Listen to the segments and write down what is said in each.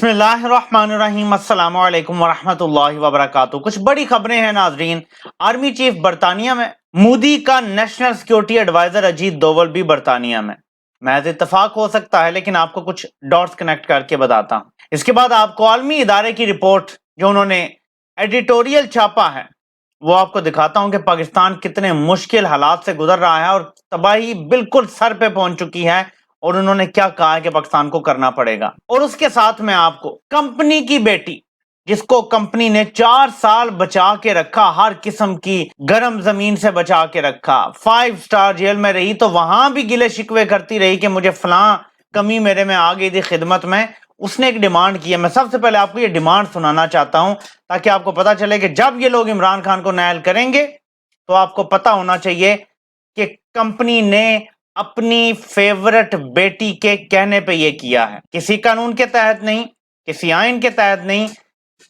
बिस्मिल्लाहिर्रहमानिर्रहीम अस्सलाम वालेकुम वरहमतुल्लाहि वबरकातुहू। कुछ बड़ी खबरें हैं नाजरीन। आर्मी चीफ बरतानिया में, मोदी का national security adviser Ajit Doval भी बरतानिया में। महज इत्तेफाक हो सकता है, लेकिन आपको कुछ डॉट्स कनेक्ट करके बताता हूँ। इसके बाद आपको आलमी इदारे की रिपोर्ट जो उन्होंने एडिटोरियल छापा है वो आपको दिखाता हूँ कि पाकिस्तान कितने मुश्किल हालात से गुजर रहा है और तबाही बिल्कुल सर पे पहुंच चुकी है, और उन्होंने क्या कहा है कि पाकिस्तान को करना पड़ेगा। और उसके साथ में आपको कंपनी की बेटी, जिसको कंपनी ने 4 साल बचा के रखा, हर किस्म की गर्म जमीन से बचा के रखा, 5 स्टार जेल में रही, तो वहां भी गिले शिकवे करती रही कि मुझे फलां कमी मेरे में आ गई थी खिदमत में। उसने एक डिमांड की है। मैं सबसे पहले आपको ये डिमांड सुनाना चाहता हूं ताकि आपको पता चले कि जब ये लोग इमरान खान को नायल करेंगे तो आपको पता होना चाहिए कि कंपनी ने अपनी फेवरेट बेटी के कहने पे ये किया है। किसी कानून के तहत नहीं, किसी आइन के तहत नहीं।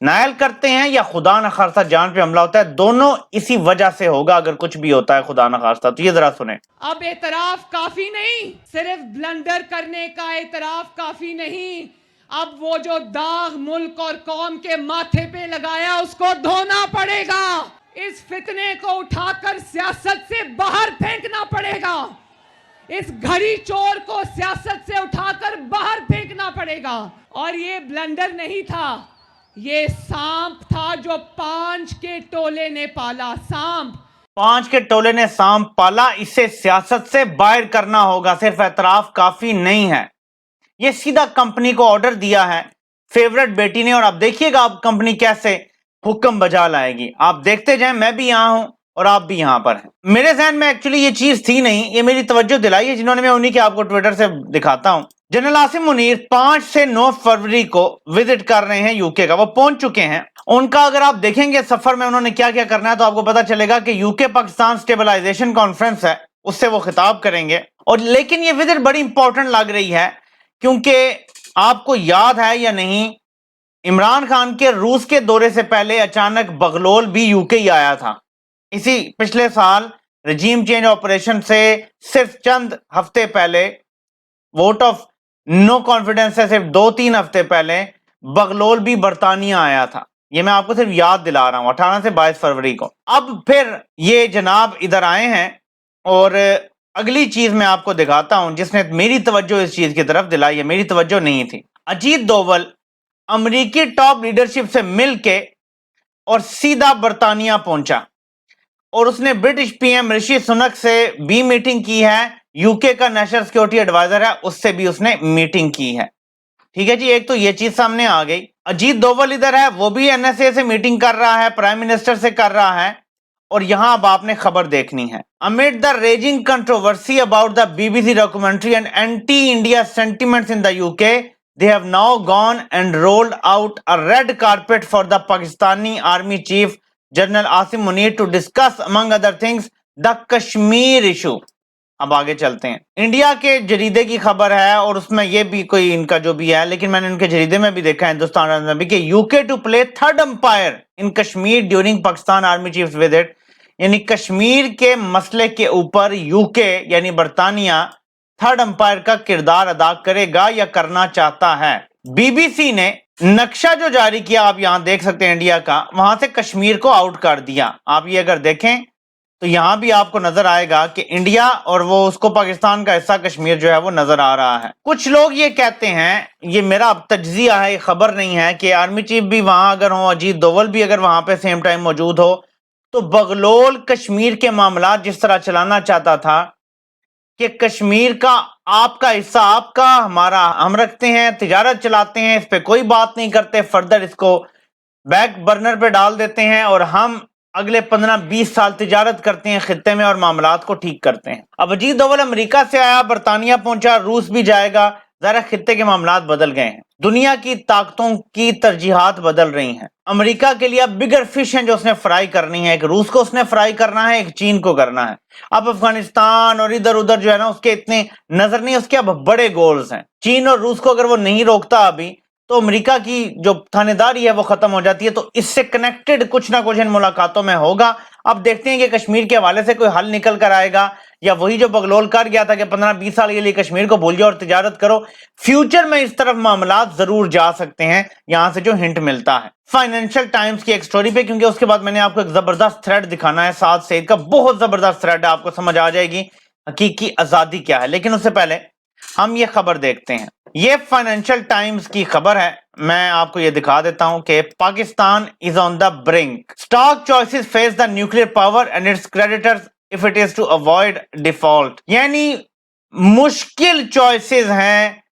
नायल करते हैं या खुदा न खास्ता जान पे हमला होता है, दोनों इसी वजह से होगा अगर कुछ भी होता है खुदा न खास्ता। तो ये जरा सुने। अब एतराफ काफी नहीं, सिर्फ ब्लंडर करने का एतराफ काफी नहीं, अब वो जो दाग मुल्क और कौम के माथे पे लगाया उसको धोना पड़ेगा। इस फितने को उठाकर सियासत से बाहर फेंकना पड़ेगा। इस घड़ी चोर को सियासत से उठाकर बाहर फेंकना पड़ेगा। और ये ब्लंडर नहीं था, ये सांप था जो 5 के टोले ने पाला। सांप, 5 के टोले ने सांप पाला। इसे सियासत से बाहर करना होगा, सिर्फ एतराफ काफी नहीं है। ये सीधा कंपनी को ऑर्डर दिया है फेवरेट बेटी ने, और अब देखिएगा आप कंपनी कैसे हुक्म बजा लाएगी। आप देखते जाएं, मैं भी यहां हूं और आप भी यहां पर हैं। मेरे ज़हन में एक्चुअली ये चीज थी नहीं, ये मेरी तवज्जो दिलाई है जिन्होंने, मैं उन्हीं के आपको ट्विटर से दिखाता हूं। जनरल आसिम मुनीर 5 से 9 फरवरी को विजिट कर रहे हैं यूके का, वो पहुंच चुके हैं। उनका अगर आप देखेंगे सफर में उन्होंने क्या क्या करना है तो आपको पता चलेगा कि यूके पाकिस्तान स्टेबलाइजेशन कॉन्फ्रेंस है, उससे वो खिताब करेंगे। और लेकिन ये विजिट बड़ी इंपॉर्टेंट लग रही है क्योंकि आपको याद है या नहीं, इमरान खान के रूस के दौरे से पहले अचानक बगलोल भी यूके ही आया था। इसी पिछले साल रजीम चेंज ऑपरेशन से सिर्फ चंद हफ्ते पहले, वोट ऑफ नो कॉन्फिडेंस से सिर्फ 2-3 हफ्ते पहले बगलोल भी बरतानिया आया था। ये मैं आपको सिर्फ याद दिला रहा हूं, 18 से 22 फरवरी को। अब फिर ये जनाब इधर आए हैं, और अगली चीज मैं आपको दिखाता हूं जिसने मेरी तवज्जो इस चीज की तरफ दिलाई है, मेरी तवज्जो नहीं थी। अजीत डोवल अमेरिकी टॉप लीडरशिप से मिलके और सीधा बरतानिया पहुंचा, और उसने ब्रिटिश पीएम ऋषि सुनक से भी मीटिंग की है। यूके का नेशनल सिक्योरिटी एडवाइजर है, उससे भी उसने मीटिंग की है। ठीक है जी, एक तो ये चीज सामने आ गई। अजीत डोवल इधर है, वो भी एनएसए से मीटिंग कर रहा है, प्राइम मिनिस्टर से कर रहा है। और यहां अब आपने खबर देखनी है। Amid the raising controversy about the BBC documentary and anti India sentiments in the UK, they have now gone and rolled out a red carpet for the Pakistani Army Chief General Asim Munir to discuss among other things the Kashmir issue। अब आगे चलते हैं। India के जरीदे की खबर है, और उसमें ये भी कोई इनका जो भी है, लेकिन मैंने उनके जरीदे में भी देखा है, हिंदुस्तान में भी, कि UK to play third umpire in Kashmir during Pakistan army chief visit. यानी कश्मीर के मसले के ऊपर यूके यानी बरतानिया थर्ड अंपायर का किरदार अदा करेगा या करना चाहता है। बीबीसी ने नक्शा जो जारी किया, आप यहां देख सकते हैं इंडिया का, वहां से कश्मीर को आउट कर दिया। आप ये अगर देखें तो यहां भी आपको नजर आएगा कि इंडिया और वो उसको पाकिस्तान का हिस्सा कश्मीर जो है वो नजर आ रहा है। कुछ लोग ये कहते हैं, ये मेरा तज्जिया है, खबर नहीं है, कि आर्मी चीफ भी वहां अगर हो, अजीत डोवल भी अगर वहां पे सेम टाइम मौजूद हो, तो बगलोल कश्मीर के मामला जिस तरह चलाना चाहता था कि कश्मीर का आपका हिस्सा आपका, हमारा हम रखते हैं, तिजारत चलाते हैं, इस पे कोई बात नहीं करते, फर्दर इसको बैक बर्नर पे डाल देते हैं, और हम अगले 15-20 साल तिजारत करते हैं खित्ते में और मामलात को ठीक करते हैं। अब अजीत डोवल अमेरिका से आया, बरतानिया पहुंचा, रूस भी जाएगा, जरा खित्ते के मामलात बदल गए हैं, दुनिया की ताकतों की तरजीहात बदल रही हैं। अमेरिका के लिए अब बिगर फिश हैं जो उसने फ्राई करनी है, एक रूस को उसने फ्राई करना है, एक चीन को करना है। अब अफगानिस्तान और इधर उधर जो है ना, उसके इतने नजर नहीं, उसके अब बड़े गोल्स हैं। चीन और रूस को अगर वो नहीं रोकता अभी, तो अमेरिका की जो थानेदारी है वो खत्म हो जाती है। तो इससे कनेक्टेड कुछ ना कुछ इन मुलाकातों में होगा। अब देखते हैं कि कश्मीर के हवाले से कोई हल निकल कर आएगा या वही जो बगलोल कर गया था कि 15-20 साल के लिए कश्मीर को भूल जाओ और तिजारत करो। फ्यूचर में इस तरफ मामला जरूर जा सकते हैं, यहां से जो हिंट मिलता है फाइनेंशियल टाइम्स की एक स्टोरी पे, क्योंकि उसके बाद मैंने आपको एक जबरदस्त थ्रेड दिखाना है साद सईद का, बहुत जबरदस्त थ्रेड है, आपको समझ आ जाएगी हकीकी आजादी क्या है। लेकिन उससे पहले हम ये खबर देखते हैं। ये फाइनेंशियल टाइम्स की खबर है, मैं आपको ये दिखा देता हूं कि Pakistan is on the brink, stark choices face the nuclear power and its creditors if it is to avoid default. यानी मुश्किल चॉइसेस हैं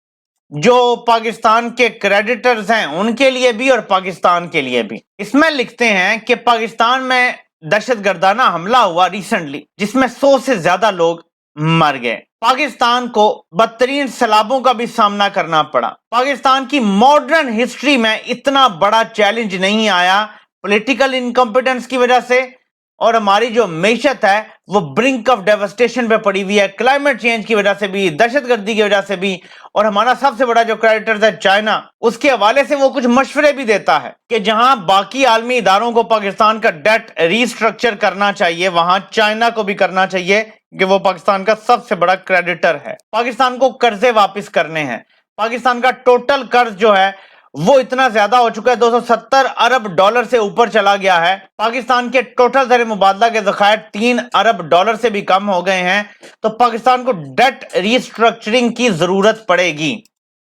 जो पाकिस्तान के क्रेडिटर्स हैं उनके लिए भी और पाकिस्तान के लिए भी। इसमें लिखते हैं कि पाकिस्तान में दहशतगर्दाना हमला हुआ रिसेंटली जिसमें 100 से ज्यादा लोग मर गए। पाकिस्तान को बदतरीन सैलाबों का भी सामना करना पड़ा। पाकिस्तान की मॉडर्न हिस्ट्री में इतना बड़ा चैलेंज नहीं आया पॉलिटिकल इनकॉम्पिटेंस की वजह से, और हमारी जो मैशत है वो ब्रिंक ऑफ डेवस्टेशन पे पड़ी हुई है, क्लाइमेट चेंज की वजह से भी, दहशतगर्दी की वजह से भी। और हमारा सबसे बड़ा जो क्रेडिटर है चाइना, उसके हवाले से वो कुछ मशवरे भी देता है कि जहां बाकी आलमी इदारों को पाकिस्तान का डेट रीस्ट्रक्चर करना चाहिए वहां चाइना को भी करना चाहिए कि वो पाकिस्तान का सबसे बड़ा क्रेडिटर है। पाकिस्तान को कर्जे वापस करने हैं। पाकिस्तान का टोटल कर्ज जो है वो इतना ज्यादा हो चुका है, 270 अरब डॉलर से ऊपर चला गया है। पाकिस्तान के टोटल ज़र मुबादला के ज़खायर 3 अरब डॉलर से भी कम हो गए हैं। तो पाकिस्तान को डेट रीस्ट्रक्चरिंग की जरूरत पड़ेगी,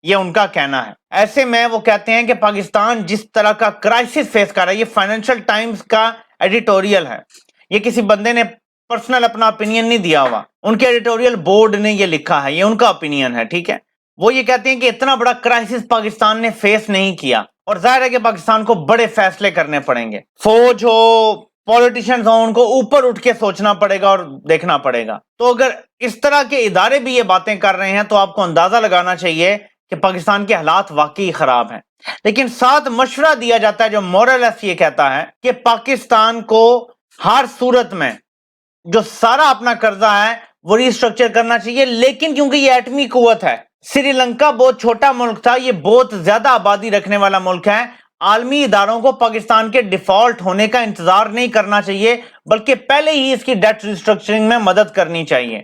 ये उनका कहना है। ऐसे में वो कहते हैं कि पाकिस्तान जिस तरह का क्राइसिस फेस कर रहा है, ये फाइनेंशियल टाइम्स का एडिटोरियल है, ये किसी बंदे ने पर्सनल अपना ओपिनियन नहीं दिया हुआ, उनके एडिटोरियल बोर्ड ने ये लिखा है, ये उनका ओपिनियन है, ठीक है। वो ये कहते हैं कि इतना बड़ा क्राइसिस पाकिस्तान ने फेस नहीं किया और जाहिर है कि पाकिस्तान को बड़े फैसले करने पड़ेंगे। फौज हो, पॉलिटिशियंस हो, उनको ऊपर उठ के सोचना पड़ेगा और देखना पड़ेगा। तो अगर इस तरह के इदारे भी ये बातें कर रहे हैं तो आपको अंदाजा लगाना चाहिए कि पाकिस्तान के हालात वाकई खराब हैं। लेकिन साथ मशवरा दिया जाता है जो मोरलेस ये कहता है कि पाकिस्तान को हर सूरत में जो सारा अपना कर्जा है वो रिस्ट्रक्चर करना चाहिए। लेकिन क्योंकि ये एटमी कुव्वत है, श्रीलंका बहुत छोटा मुल्क था, ये बहुत ज्यादा आबादी रखने वाला मुल्क है, आलमी इदारों को पाकिस्तान के डिफॉल्ट होने का इंतजार नहीं करना चाहिए बल्कि पहले ही इसकी डेट रिस्ट्रक्चरिंग में मदद करनी चाहिए।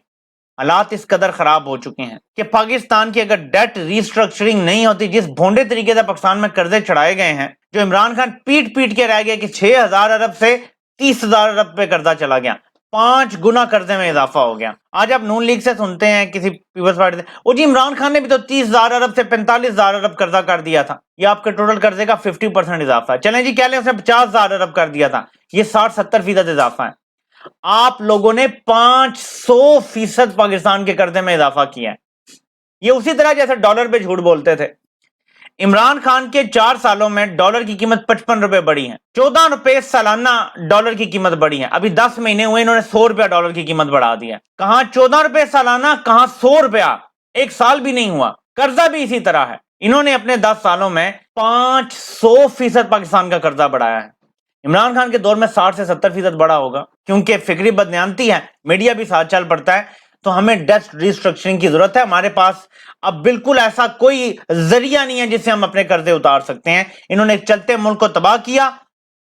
हालात इस कदर खराब हो चुके हैं कि पाकिस्तान की अगर डेट रिस्ट्रक्चरिंग नहीं होती, जिस भोंडे तरीके से पाकिस्तान में कर्जे चढ़ाए गए हैं, जो इमरान खान पीट पीट के रह गए कि 6,000 अरब से 30,000 अरब पे कर्जा चला गया, 5 गुना कर्जे में इजाफा हो गया। आज आप नून लीग से सुनते हैं किसी पीपल्स पार्टी से, वो जी इमरान खान ने भी तो 30,000 अरब से 45,000 अरब कर्जा कर दिया था, ये आपके टोटल कर्जे का 50% इजाफा है। चलें जी कह लें उसने 50,000 अरब कर दिया था, ये 60-70% इजाफा है। आप लोगों ने 500% पाकिस्तान के कर्जे में इजाफा किया है। ये उसी तरह जैसे डॉलर पे झूठ बोलते थे। इमरान खान के 4 सालों में डॉलर की कीमत 55 रुपए बढ़ी है, 14 रुपए सालाना डॉलर की कीमत बढ़ी है। अभी 10 महीने हुए इन्होंने 100 रुपया डॉलर की कीमत बढ़ा दी है। कहां 14 रुपए सालाना, कहां 100 रुपया, एक साल भी नहीं हुआ। कर्जा भी इसी तरह है, इन्होंने अपने 10 सालों में 500% पाकिस्तान का कर्जा बढ़ाया है। इमरान खान के दौर में 60 से 70% बढ़ा होगा, क्योंकि फिक्री बदनयानती है, मीडिया भी साथ चल पड़ता है। तो हमें डेट रिस्ट्रक्चरिंग की जरूरत है। हमारे पास अब बिल्कुल ऐसा कोई जरिया नहीं है जिससे हम अपने कर्जे उतार सकते हैं। इन्होंने एक चलते मुल्क को तबाह किया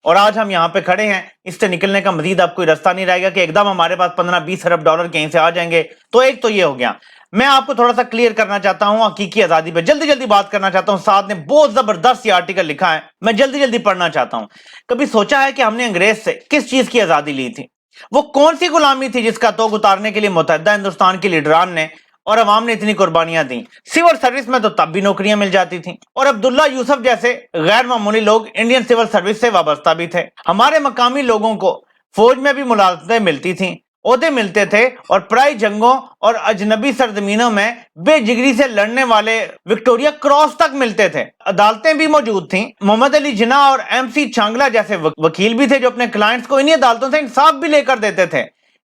और आज हम यहां पे खड़े हैं। इससे निकलने का मजीद अब कोई रास्ता नहीं रहेगा कि एकदम हमारे पास 15-20 अरब डॉलर कहीं से आ जाएंगे। तो एक तो ये हो गया। मैं आपको थोड़ा सा क्लियर करना चाहता हूं हकीकी आजादी पे, जल्दी जल्दी बात करना चाहता हूं। साथ ने बहुत जबरदस्त ये आर्टिकल लिखा है, मैं जल्दी जल्दी पढ़ना चाहता हूं। कभी सोचा है कि हमने अंग्रेज से किस चीज की आजादी ली थी? वो कौन सी गुलामी थी जिसका तोग उतारने के लिए मुतहद्दा हिंदुस्तान के लीडरान ने और अवाम ने इतनी कुर्बानियां दी? सिविल सर्विस में तो तब भी नौकरियां मिल जाती थी और अब्दुल्ला यूसुफ जैसे गैर मामूली लोग इंडियन सिविल सर्विस से वाबस्ता भी थे। हमारे मकामी लोगों को फौज में भी मुलाजमतें मिलती थी, ओहदे मिलते थे और पराई जंगों और अजनबी सरजमीनों में बेजिगरी से लड़ने वाले विक्टोरिया क्रॉस तक मिलते थे। अदालतें भी मौजूद थीं। मोहम्मद अली जिन्ना और MC छांगला जैसे वकील भी थे जो अपने क्लाइंट्स को इन्हीं अदालतों से इंसाफ भी लेकर देते थे।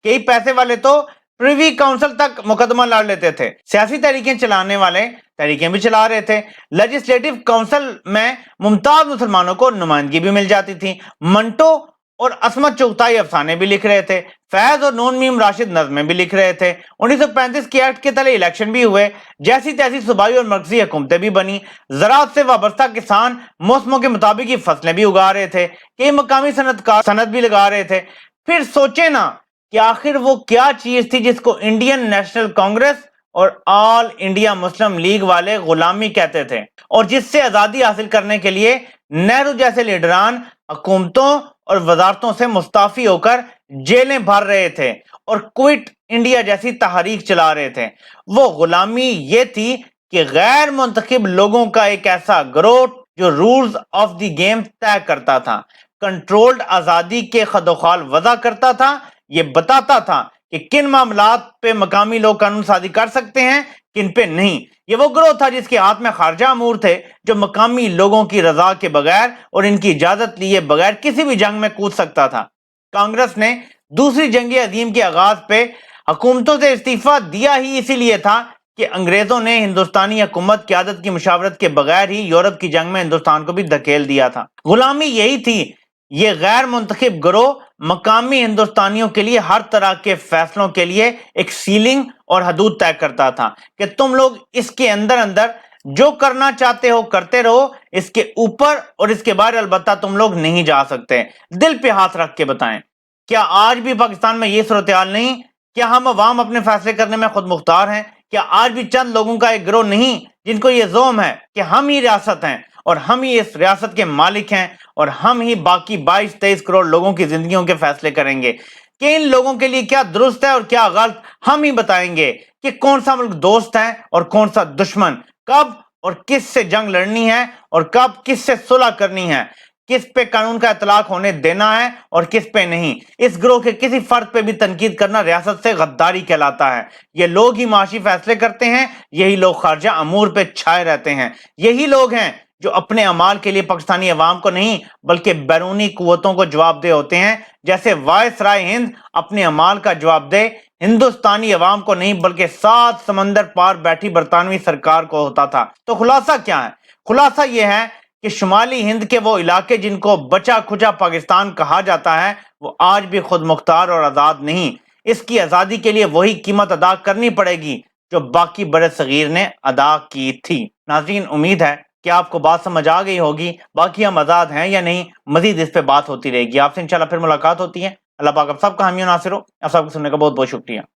कई पैसे वाले तो प्रिवी काउंसिल तक मुकदमा लड़ लेते थे। सियासी तहरीकें चलाने वाले तहरीकें भी चला रहे थे। लेजिस्लेटिव काउंसिल में मुमताज मुसलमानों को नुमाइंदगी भी मिल जाती थी। मंटो اور عصمت چغتائی افسانے بھی لکھ رہے تھے، فیض اور نون میم راشد نظمیں بھی لکھ رہے تھے۔ 1935 کے ایکٹ کے تلے الیکشن بھی ہوئے، جیسی تیسی صوبائی اور مرکزی حکومتیں بھی بنی، زراعت سے وابستہ کسان موسموں کے مطابق ہی فصلیں بھی اگا رہے تھے، کئی مقامی صنعت کار صنعت بھی لگا رہے تھے۔ پھر سوچیں نا کہ آخر وہ کیا چیز تھی جس کو انڈین نیشنل کانگریس اور آل انڈیا مسلم لیگ والے غلامی کہتے تھے، اور جس سے آزادی حاصل کرنے کے لیے نہرو جیسے لیڈران حکومتوں اور وزارتوں سے مستعفی ہو کر جیلیں بھر رہے تھے اور کوئٹ انڈیا جیسی تحریک چلا رہے تھے۔ وہ غلامی یہ تھی کہ غیر منتخب لوگوں کا ایک ایسا گروہ جو رولز آف دی گیم طے کرتا تھا، کنٹرولڈ آزادی کے خد و خال وضع کرتا تھا، یہ بتاتا تھا کہ کن معاملات پہ مقامی لوگ قانون سازی کر سکتے ہیں، کن پہ نہیں۔ یہ وہ گروہ تھا جس کے ہاتھ میں خارجہ امور تھے، جو مقامی لوگوں کی رضا کے بغیر اور ان کی اجازت لیے بغیر کسی بھی جنگ میں کود سکتا تھا۔ کانگریس نے دوسری جنگ عظیم کے آغاز پہ حکومتوں سے استعفیٰ دیا ہی اسی لیے تھا کہ انگریزوں نے ہندوستانی حکومت قیادت کی مشاورت کے بغیر ہی یورپ کی جنگ میں ہندوستان کو بھی دھکیل دیا تھا۔ غلامی یہی تھی، یہ غیر منتخب گروہ مقامی ہندوستانیوں کے لیے ہر طرح کے فیصلوں کے لیے ایک سیلنگ اور حدود طے کرتا تھا کہ تم لوگ اس کے اندر جو کرنا چاہتے ہو کرتے رہو، اس کے اوپر اور اس کے باہر البتہ تم لوگ نہیں جا سکتے۔ دل پہ ہاتھ رکھ کے بتائیں، کیا آج بھی پاکستان میں یہ صورتحال نہیں؟ کیا ہم عوام اپنے فیصلے کرنے میں خود مختار ہیں؟ کیا آج بھی چند لوگوں کا ایک گروہ نہیں جن کو یہ زعم ہے کہ ہم ہی ریاست ہیں اور ہم ہی اس ریاست کے مالک ہیں اور ہم ہی باقی 22-23 کروڑ لوگوں کی زندگیوں کے فیصلے کریں گے کہ ان لوگوں کے لیے کیا درست ہے اور کیا غلط؟ ہم ہی بتائیں گے کہ کون سا ملک دوست ہے اور کون سا دشمن، کب اور کس سے جنگ لڑنی ہے اور کب کس سے صلح کرنی ہے، کس پہ قانون کا اطلاق ہونے دینا ہے اور کس پہ نہیں۔ اس گروہ کے کسی فرد پہ بھی تنقید کرنا ریاست سے غداری کہلاتا ہے۔ یہ لوگ ہی معاشی فیصلے کرتے ہیں، یہی لوگ خارجہ امور پہ چھائے رہتے ہیں، یہی لوگ ہیں جو اپنے اعمال کے لیے پاکستانی عوام کو نہیں بلکہ بیرونی قوتوں کو جواب دہ ہوتے ہیں، جیسے وائس رائے ہند اپنے اعمال کا جواب دہ ہندوستانی عوام کو نہیں بلکہ 7 سمندر پار بیٹھی برطانوی سرکار کو ہوتا تھا۔ تو خلاصہ کیا ہے؟ خلاصہ یہ ہے کہ شمالی ہند کے وہ علاقے جن کو بچا کھچا پاکستان کہا جاتا ہے، وہ آج بھی خود مختار اور آزاد نہیں۔ اس کی آزادی کے لیے وہی قیمت ادا کرنی پڑے گی جو باقی بر صغیر نے ادا کی تھی۔ ناظرین، امید ہے کہ آپ کو بات سمجھ آ گئی ہوگی۔ باقی ہم آزاد ہیں یا نہیں، مزید اس پہ بات ہوتی رہے گی۔ آپ سے انشاءاللہ پھر ملاقات ہوتی ہے۔ اللہ پاک آپ سب کا حامی و ناصر ہو۔ آپ سب کو سننے کا بہت بہت شکریہ۔